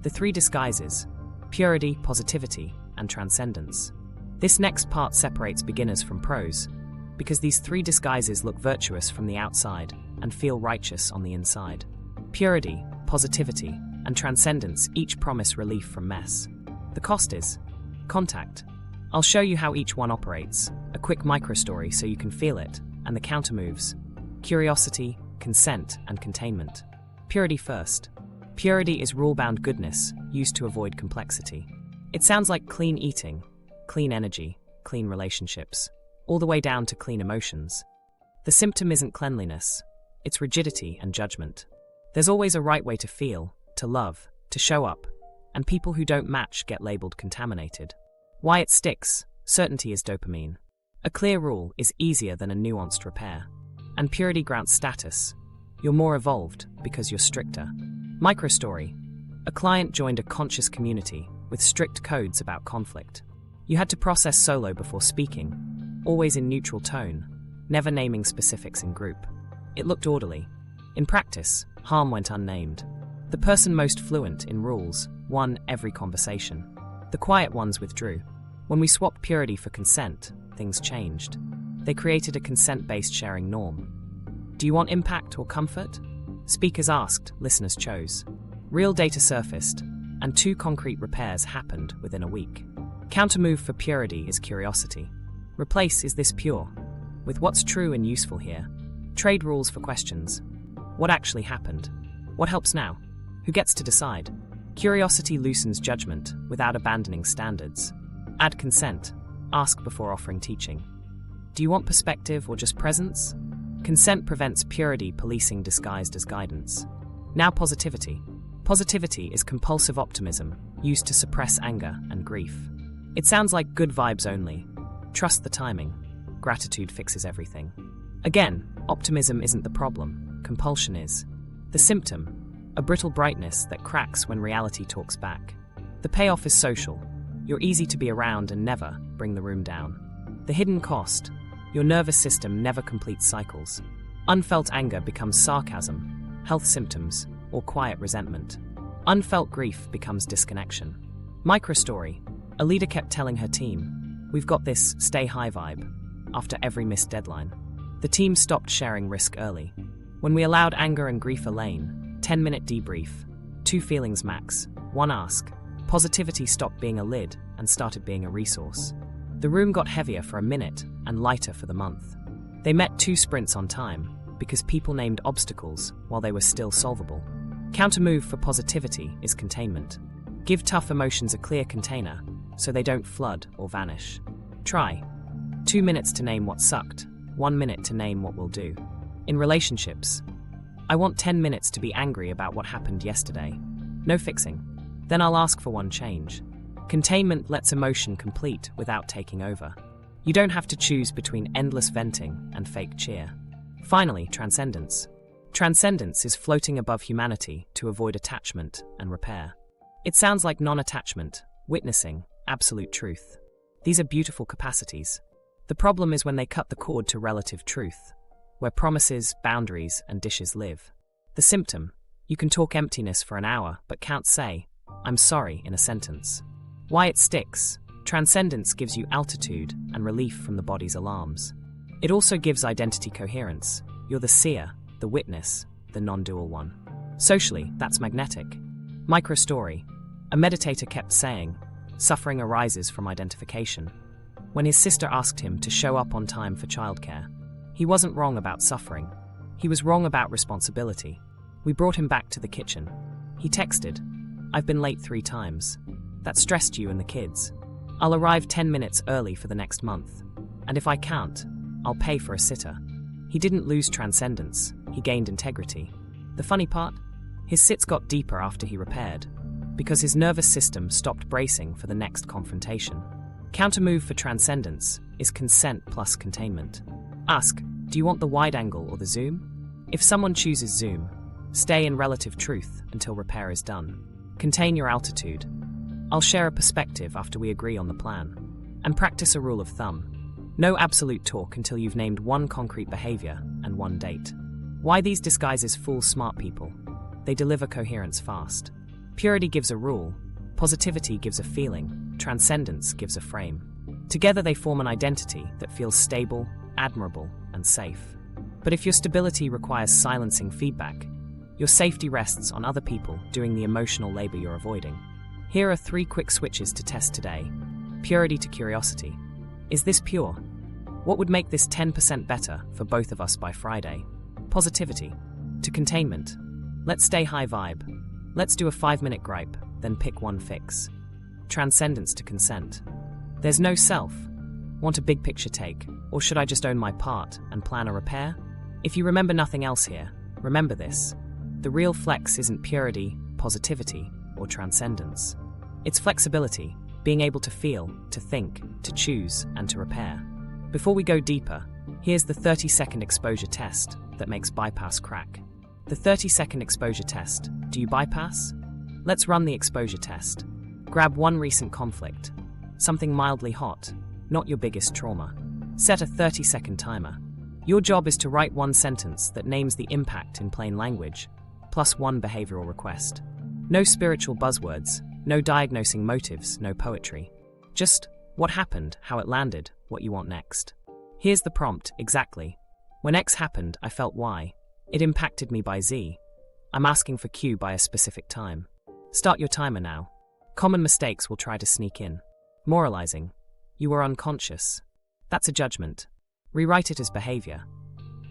The three disguises: purity, positivity, and transcendence. This next part separates beginners from pros, because these three disguises look virtuous from the outside and feel righteous on the inside. Purity, positivity, and transcendence each promise relief from mess. The cost is contact. I'll show you how each one operates, a quick micro-story so you can feel it, and the counter-moves: curiosity, consent, and containment. Purity first. Purity is rule-bound goodness, used to avoid complexity. It sounds like clean eating, clean energy, clean relationships, all the way down to clean emotions. The symptom isn't cleanliness, it's rigidity and judgment. There's always a right way to feel, to love, to show up, and people who don't match get labeled contaminated. Why it sticks: certainty is dopamine. A clear rule is easier than a nuanced repair. And purity grants status. You're more evolved because you're stricter. Microstory. A client joined a conscious community with strict codes about conflict. You had to process solo before speaking, always in neutral tone, never naming specifics in group. It looked orderly. In practice, harm went unnamed. The person most fluent in rules won every conversation. The quiet ones withdrew. When we swapped purity for consent, things changed. They created a consent-based sharing norm. Do you want impact or comfort? Speakers asked, listeners chose. Real data surfaced, and 2 concrete repairs happened within a week. Countermove for purity is curiosity. Replace "is this pure?" with "what's true and useful here?" Trade rules for questions. What actually happened? What helps now? Who gets to decide? Curiosity loosens judgment without abandoning standards. Add consent. Ask before offering teaching. Do you want perspective or just presence? Consent prevents purity policing disguised as guidance. Now positivity. Positivity is compulsive optimism used to suppress anger and grief. It sounds like good vibes only. Trust the timing. Gratitude fixes everything. Again, optimism isn't the problem, compulsion is. The symptom: a brittle brightness that cracks when reality talks back. The payoff is social. You're easy to be around and never bring the room down. The hidden cost: your nervous system never completes cycles. Unfelt anger becomes sarcasm, health symptoms, or quiet resentment. Unfelt grief becomes disconnection. Microstory. A leader kept telling her team, "We've got this, stay high vibe," after every missed deadline. The team stopped sharing risk early. When we allowed anger and grief a lane, 10-minute debrief, 2 feelings max, 1 ask. Positivity stopped being a lid and started being a resource. The room got heavier for a minute and lighter for the month. They met 2 sprints on time because people named obstacles while they were still solvable. Countermove for positivity is containment. Give tough emotions a clear container so they don't flood or vanish. Try 2 minutes to name what sucked, 1 minute to name what will do. In relationships, I want 10 minutes to be angry about what happened yesterday. No fixing. Then I'll ask for one change. Containment lets emotion complete without taking over. You don't have to choose between endless venting and fake cheer. Finally, transcendence. Transcendence is floating above humanity to avoid attachment and repair. It sounds like non-attachment, witnessing, absolute truth. These are beautiful capacities. The problem is when they cut the cord to relative truth, where promises, boundaries, and dishes live. The symptom: you can talk emptiness for an hour but can't say, "I'm sorry," in a sentence. Why it sticks: transcendence gives you altitude and relief from the body's alarms. It also gives identity coherence. You're the seer, the witness, the non-dual one. Socially, that's magnetic. Microstory. A meditator kept saying, suffering arises from identification. When his sister asked him to show up on time for childcare, he wasn't wrong about suffering. He was wrong about responsibility. We brought him back to the kitchen. He texted, "I've been late 3 times. That stressed you and the kids. I'll arrive 10 minutes early for the next month. And if I can't, I'll pay for a sitter." He didn't lose transcendence, he gained integrity. The funny part? His sits got deeper after he repaired, because his nervous system stopped bracing for the next confrontation. Countermove for transcendence is consent plus containment. Ask, do you want the wide angle or the zoom? If someone chooses zoom, stay in relative truth until repair is done. Contain your altitude. I'll share a perspective after we agree on the plan. And practice a rule of thumb. No absolute talk until you've named 1 concrete behavior and 1 date. Why these disguises fool smart people? They deliver coherence fast. Purity gives a rule, positivity gives a feeling, transcendence gives a frame. Together they form an identity that feels stable, admirable, and safe. But if your stability requires silencing feedback, your safety rests on other people doing the emotional labor you're avoiding. Here are 3 quick switches to test today. Purity to curiosity. Is this pure? What would make this 10% better for both of us by Friday? Positivity to containment. Let's stay high vibe. Let's do a 5-minute gripe, then pick one fix. Transcendence to consent. There's no self. Want a big picture take, or should I just own my part and plan a repair? If you remember nothing else here, remember this. The real flex isn't purity, positivity, or transcendence. It's flexibility, being able to feel, to think, to choose, and to repair. Before we go deeper, here's the 30-second exposure test that makes bypass crack. The 30-second exposure test. Do you bypass? Let's run the exposure test. Grab one recent conflict, something mildly hot, not your biggest trauma. Set a 30-second timer. Your job is to write one sentence that names the impact in plain language, plus one behavioral request. No spiritual buzzwords, no diagnosing motives, no poetry. Just what happened, how it landed, what you want next. Here's the prompt, exactly. When X happened, I felt Y. It impacted me by Z. I'm asking for Q by a specific time. Start your timer now. Common mistakes will try to sneak in. Moralizing. You were unconscious. That's a judgment. Rewrite it as behavior.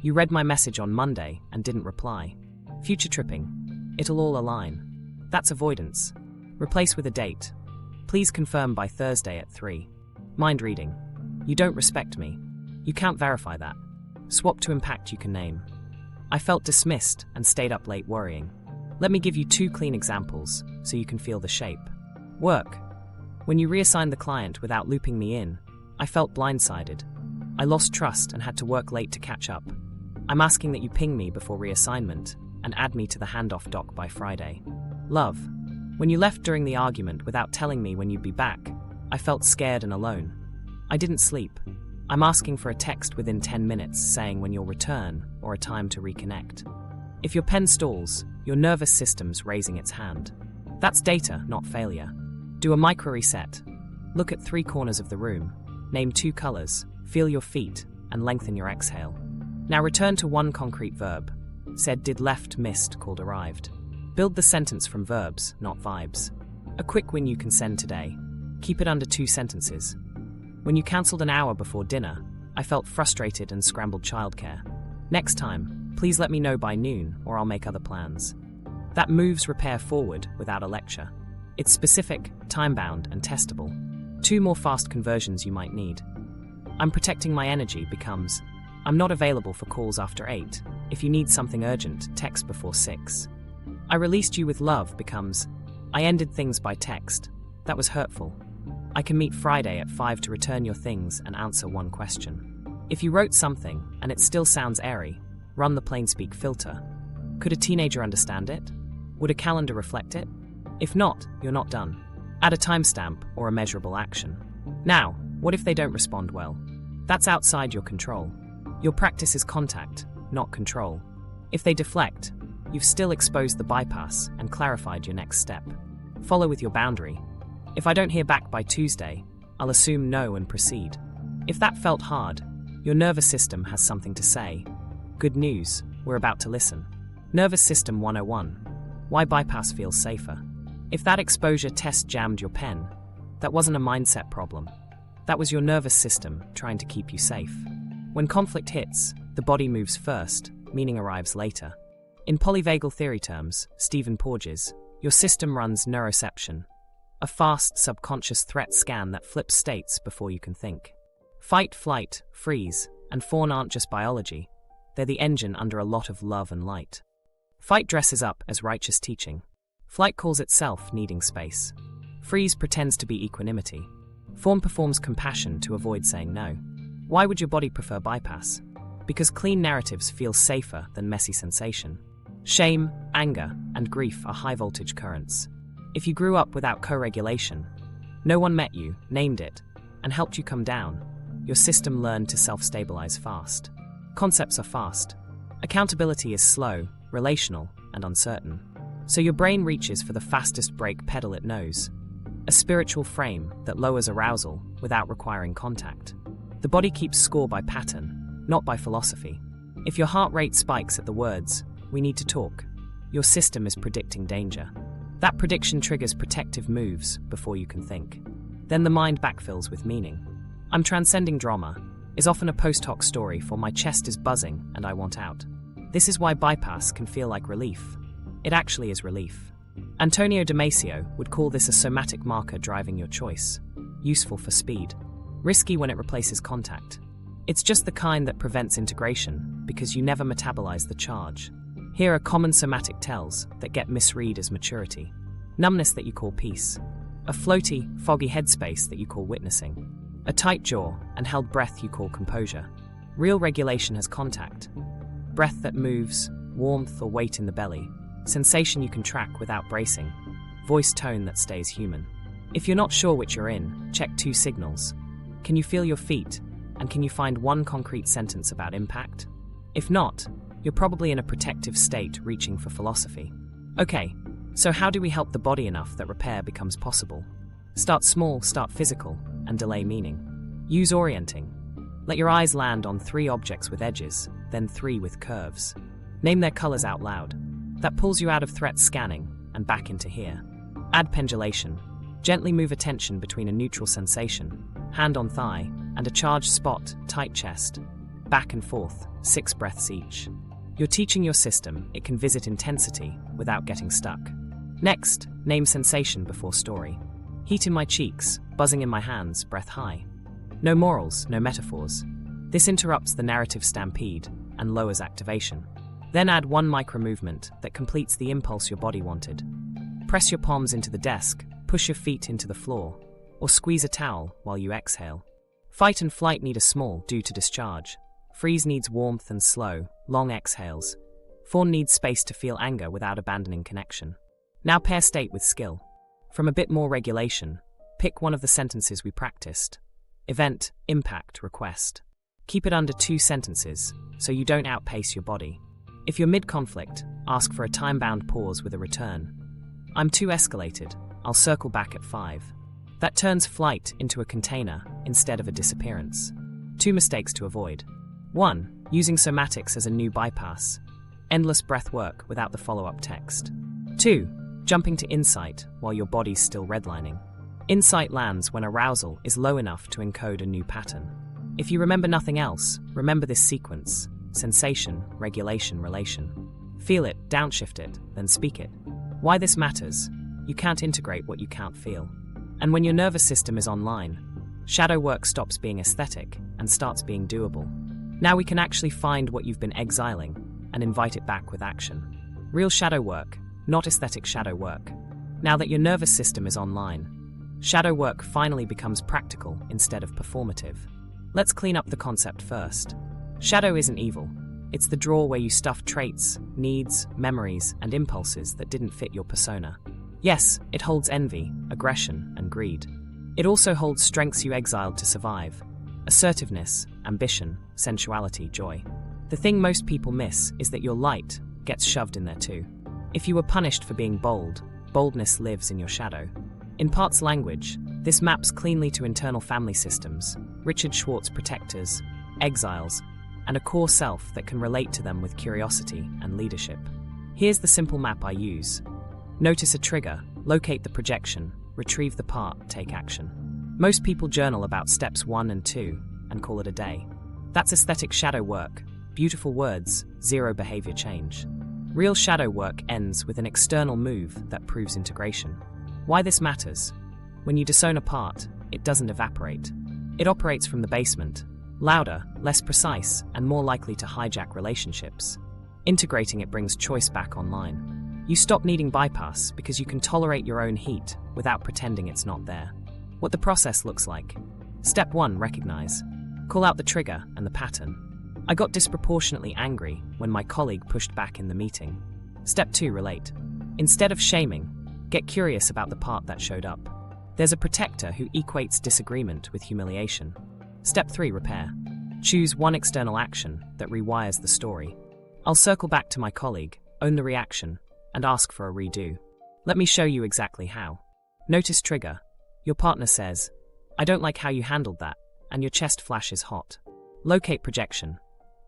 You read my message on Monday and didn't reply. Future tripping. It'll all align. That's avoidance. Replace with a date. Please confirm by Thursday at 3. Mind reading. You don't respect me. You can't verify that. Swap to impact you can name. I felt dismissed and stayed up late worrying. Let me give you 2 clean examples so you can feel the shape. Work. When you reassigned the client without looping me in, I felt blindsided. I lost trust and had to work late to catch up. I'm asking that you ping me before reassignment and add me to the handoff doc by Friday. Love. When you left during the argument without telling me when you'd be back, I felt scared and alone. I didn't sleep. I'm asking for a text within 10 minutes saying when you'll return or a time to reconnect. If your pen stalls, your nervous system's raising its hand. That's data, not failure. Do a micro reset. Look at 3 corners of the room. Name 2 colors, feel your feet, and lengthen your exhale. Now return to one concrete verb. Said did left missed called arrived. Build the sentence from verbs, not vibes. A quick win you can send today. Keep it under 2 sentences. When you cancelled an hour before dinner, I felt frustrated and scrambled childcare. Next time, please let me know by noon or I'll make other plans. That moves repair forward without a lecture. It's specific, time-bound, and testable. 2 more fast conversions you might need. I'm protecting my energy becomes, I'm not available for calls after 8. If you need something urgent, text before 6. I released you with love becomes, I ended things by text. That was hurtful. I can meet Friday at 5 to return your things and answer one question. If you wrote something and it still sounds airy, run the plain-speak filter. Could a teenager understand it? Would a calendar reflect it? If not, you're not done. Add a timestamp or a measurable action. Now, what if they don't respond well? That's outside your control. Your practice is contact, not control. If they deflect, you've still exposed the bypass and clarified your next step. Follow with your boundary. If I don't hear back by Tuesday, I'll assume no and proceed. If that felt hard, your nervous system has something to say. Good news, we're about to listen. Nervous System 101. Why bypass feels safer. If that exposure test jammed your pen, that wasn't a mindset problem. That was your nervous system trying to keep you safe. When conflict hits, the body moves first, meaning arrives later. In polyvagal theory terms, Stephen Porges, your system runs neuroception, a fast subconscious threat scan that flips states before you can think. Fight, flight, freeze, and fawn aren't just biology. They're the engine under a lot of love and light. Fight dresses up as righteous teaching. Flight calls itself needing space. Freeze pretends to be equanimity. Fawn performs compassion to avoid saying no. Why would your body prefer bypass? Because clean narratives feel safer than messy sensation. Shame, anger, and grief are high-voltage currents. If you grew up without co-regulation, no one met you, named it, and helped you come down, your system learned to self-stabilize fast. Concepts are fast. Accountability is slow, relational, and uncertain. So your brain reaches for the fastest brake pedal it knows, a spiritual frame that lowers arousal without requiring contact. The body keeps score by pattern, not by philosophy. If your heart rate spikes at the words, "we need to talk," your system is predicting danger. That prediction triggers protective moves before you can think. Then the mind backfills with meaning. "I'm transcending drama" is often a post hoc story for "my chest is buzzing and I want out." This is why bypass can feel like relief. It actually is relief. Antonio Damasio would call this a somatic marker driving your choice. Useful for speed. Risky when it replaces contact. It's just the kind that prevents integration because you never metabolize the charge. Here are common somatic tells that get misread as maturity. Numbness that you call peace. A floaty, foggy headspace that you call witnessing. A tight jaw and held breath you call composure. Real regulation has contact. Breath that moves, warmth or weight in the belly. Sensation you can track without bracing. Voice tone that stays human. If you're not sure which you're in, check 2 signals. Can you feel your feet? And can you find one concrete sentence about impact? If not, you're probably in a protective state reaching for philosophy. Okay, so how do we help the body enough that repair becomes possible? Start small, start physical, and delay meaning. Use orienting. Let your eyes land on 3 objects with edges, then 3 with curves. Name their colors out loud. That pulls you out of threat scanning and back into here. Add pendulation. Gently move attention between a neutral sensation, hand on thigh, and a charged spot, tight chest. Back and forth, 6 breaths each. You're teaching your system it can visit intensity without getting stuck. Next, name sensation before story. Heat in my cheeks, buzzing in my hands, breath high. No morals, no metaphors. This interrupts the narrative stampede and lowers activation. Then add 1 micro-movement that completes the impulse your body wanted. Press your palms into the desk, push your feet into the floor, or squeeze a towel while you exhale. Fight and flight need a small due to discharge. Freeze needs warmth and slow, long exhales. Fawn needs space to feel anger without abandoning connection. Now pair state with skill. From a bit more regulation, pick one of the sentences we practiced. Event, impact, request. Keep it under 2 sentences, so you don't outpace your body. If you're mid-conflict, ask for a time-bound pause with a return. "I'm too escalated, I'll circle back at 5. That turns flight into a container instead of a disappearance. 2 mistakes to avoid. 1. Using somatics as a new bypass. Endless breath work without the follow-up text. 2. Jumping to insight while your body's still redlining. Insight lands when arousal is low enough to encode a new pattern. If you remember nothing else, remember this sequence. Sensation, regulation, relation. Feel it, downshift it, then speak it. Why this matters? You can't integrate what you can't feel. And when your nervous system is online, shadow work stops being aesthetic and starts being doable. Now we can actually find what you've been exiling and invite it back with action. Real shadow work, not aesthetic shadow work. Now that your nervous system is online, shadow work finally becomes practical instead of performative. Let's clean up the concept first. Shadow isn't evil. It's the drawer where you stuff traits, needs, memories, and impulses that didn't fit your persona. Yes, it holds envy, aggression, and greed. It also holds strengths you exiled to survive. Assertiveness, ambition, sensuality, joy. The thing most people miss is that your light gets shoved in there too. If you were punished for being bold, boldness lives in your shadow. In parts language, this maps cleanly to internal family systems, Richard Schwartz protectors, exiles, and a core self that can relate to them with curiosity and leadership. Here's the simple map I use. Notice a trigger, locate the projection, retrieve the part, take action. Most people journal about steps 1 and 2 and call it a day. That's aesthetic shadow work, beautiful words, 0 behavior change. Real shadow work ends with an external move that proves integration. Why this matters? When you disown a part, it doesn't evaporate. It operates from the basement, louder, less precise, and more likely to hijack relationships. Integrating it brings choice back online. You stop needing bypass because you can tolerate your own heat without pretending it's not there. What the process looks like. Step 1, recognize. Call out the trigger and the pattern. I got disproportionately angry when my colleague pushed back in the meeting. Step 2, relate. Instead of shaming, get curious about the part that showed up. There's a protector who equates disagreement with humiliation. Step 3, repair. Choose one external action that rewires the story. I'll circle back to my colleague, own the reaction, and ask for a redo. Let me show you exactly how. Notice trigger. Your partner says, "I don't like how you handled that," and your chest flashes hot. Locate projection.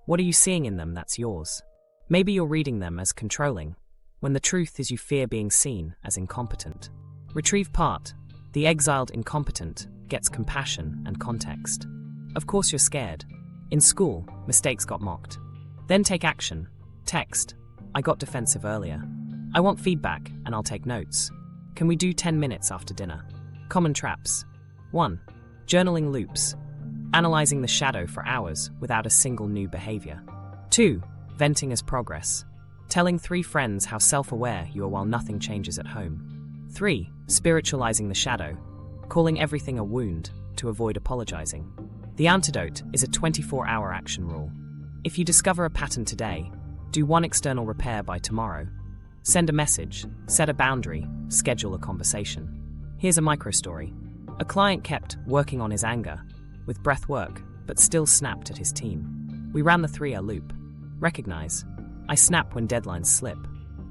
What are you seeing in them that's yours? Maybe you're reading them as controlling, when the truth is you fear being seen as incompetent. Retrieve part. The exiled incompetent gets compassion and context. Of course you're scared. In school, mistakes got mocked. Then take action. Text. "I got defensive earlier. I want feedback and I'll take notes. Can we do 10 minutes after dinner?" Common traps. 1. Journaling loops. Analyzing the shadow for hours without a single new behavior. 2. Venting as progress. Telling 3 friends how self-aware you are while nothing changes at home. 3. Spiritualizing the shadow. Calling everything a wound to avoid apologizing. The antidote is a 24-hour action rule. If you discover a pattern today, do 1 external repair by tomorrow. Send a message, set a boundary, schedule a conversation. Here's a micro story. A client kept working on his anger with breath work, but still snapped at his team. We ran the 3R loop. Recognize. I snap when deadlines slip.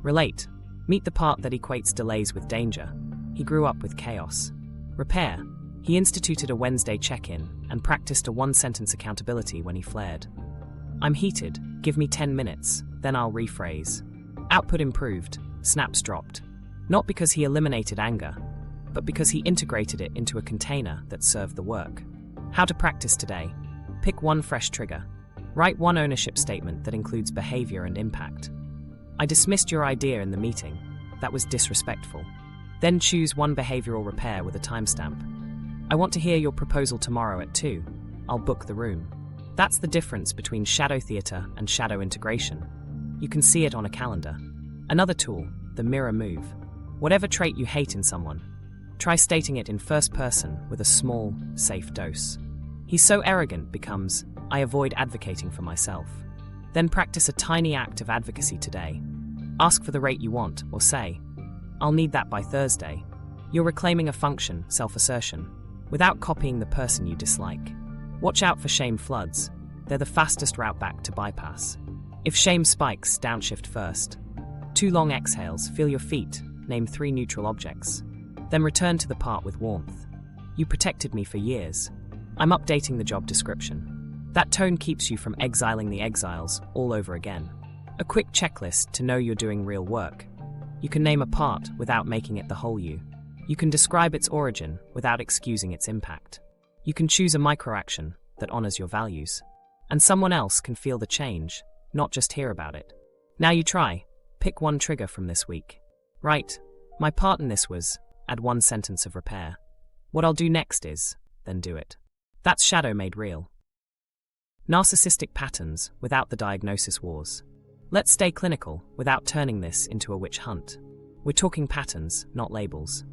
Relate. Meet the part that equates delays with danger. He grew up with chaos. Repair. He instituted a Wednesday check-in and practiced a 1-sentence accountability when he flared. I'm heated, give me 10 minutes, then I'll rephrase. Output improved, snaps dropped. Not because he eliminated anger, but because he integrated it into a container that served the work. How to practice today. Pick 1 fresh trigger. Write 1 ownership statement that includes behavior and impact. I dismissed your idea in the meeting. That was disrespectful. Then choose 1 behavioral repair with a timestamp. I want to hear your proposal tomorrow at 2. I'll book the room. That's the difference between shadow theater and shadow integration. You can see it on a calendar. Another tool, the mirror move. Whatever trait you hate in someone, try stating it in first person with a small, safe dose. He's so arrogant becomes, I avoid advocating for myself. Then practice a tiny act of advocacy today. Ask for the rate you want, or say, I'll need that by Thursday. You're reclaiming a function, self-assertion, without copying the person you dislike. Watch out for shame floods. They're the fastest route back to bypass. If shame spikes, downshift first. 2 long exhales, feel your feet, name 3 neutral objects. Then return to the part with warmth. You protected me for years. I'm updating the job description. That tone keeps you from exiling the exiles all over again. A quick checklist to know you're doing real work. You can name a part without making it the whole you. You can describe its origin without excusing its impact. You can choose a microaction that honors your values. And someone else can feel the change, not just hear about it. Now you try. Pick 1 trigger from this week. Right, my part in this was, add 1 sentence of repair. What I'll do next is, then do it. That's shadow made real. Narcissistic patterns without the diagnosis wars. Let's stay clinical without turning this into a witch hunt. We're talking patterns, not labels.